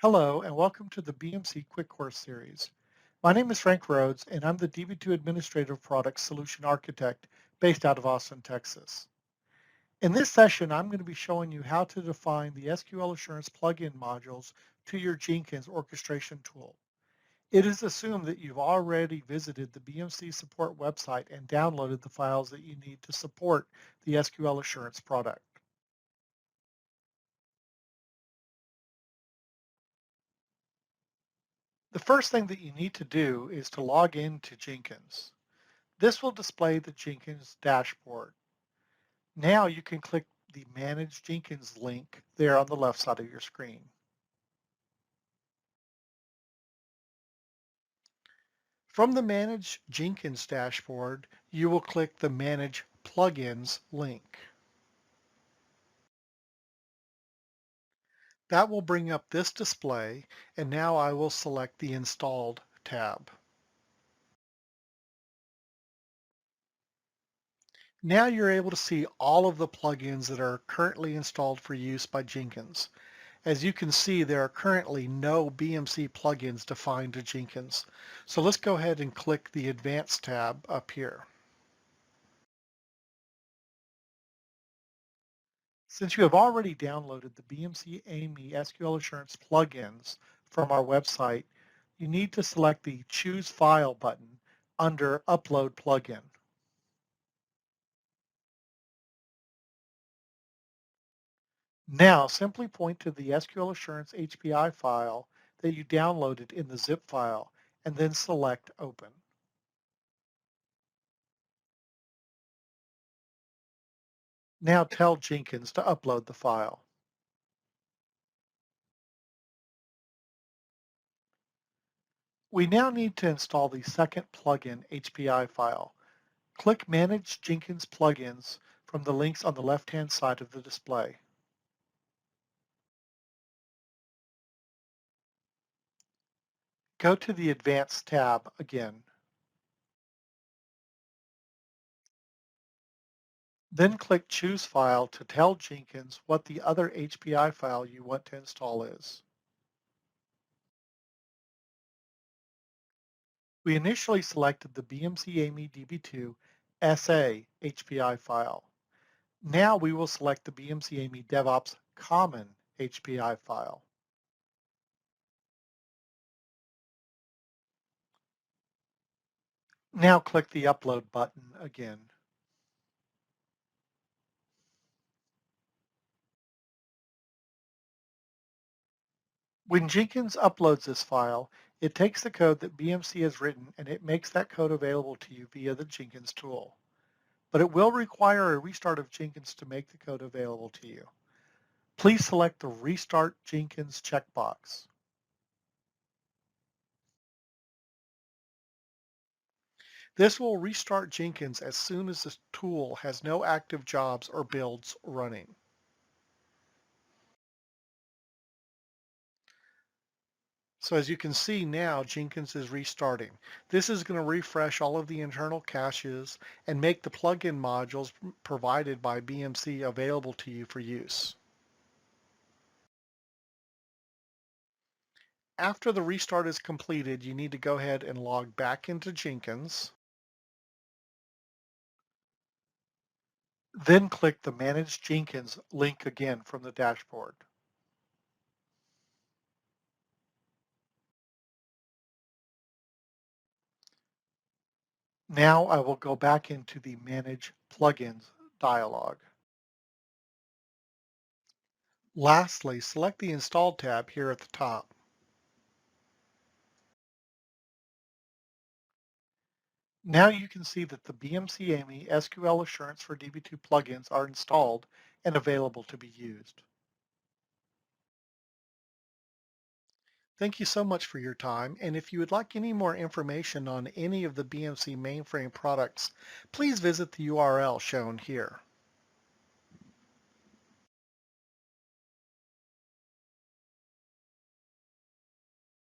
Hello, and welcome to the BMC Quick Course Series. My name is Frank Rhodes, and I'm the Db2 Administrative Products Solution Architect based out of Austin, Texas. In this session, I'm going to be showing you how to define the SQL Assurance plugin modules to your Jenkins orchestration tool. It is assumed that you've already visited the BMC support website and downloaded the files that you need to support the SQL Assurance product. The first thing that you need to do is to log into Jenkins. This will display the Jenkins dashboard. Now you can click the Manage Jenkins link there on the left side of your screen. From the Manage Jenkins dashboard, you will click the Manage Plugins link. That will bring up this display, and now I will select the Installed tab. Now you're able to see all of the plugins that are currently installed for use by Jenkins. As you can see, there are currently no BMC plugins defined to Jenkins. So let's go ahead and click the Advanced tab up here. Since you have already downloaded the BMC AMI SQL Assurance plugins from our website, you need to select the Choose File button under Upload Plugin. Now simply point to the SQL Assurance HPI file that you downloaded in the zip file and then select Open. Now tell Jenkins to upload the file. We now need to install the second plugin HPI file. Click Manage Jenkins Plugins from the links on the left-hand side of the display. Go to the Advanced tab again. Then click Choose File to tell Jenkins what the other HPI file you want to install is. We initially selected the BMC AMI Db2 SA HPI file. Now we will select the BMC AMI DevOps Common HPI file. Now click the Upload button again. When Jenkins uploads this file, it takes the code that BMC has written and it makes that code available to you via the Jenkins tool. But it will require a restart of Jenkins to make the code available to you. Please select the Restart Jenkins checkbox. This will restart Jenkins as soon as the tool has no active jobs or builds running. So as you can see now, Jenkins is restarting. This is going to refresh all of the internal caches and make the plugin modules provided by BMC available to you for use. After the restart is completed, you need to go ahead and log back into Jenkins. Then click the Manage Jenkins link again from the dashboard. Now I will go back into the Manage Plugins dialog. Lastly, select the Install tab here at the top. Now you can see that the BMC AMI SQL Assurance for Db2 plugins are installed and available to be used. Thank you so much for your time, and if you would like any more information on any of the BMC mainframe products, please visit the URL shown here.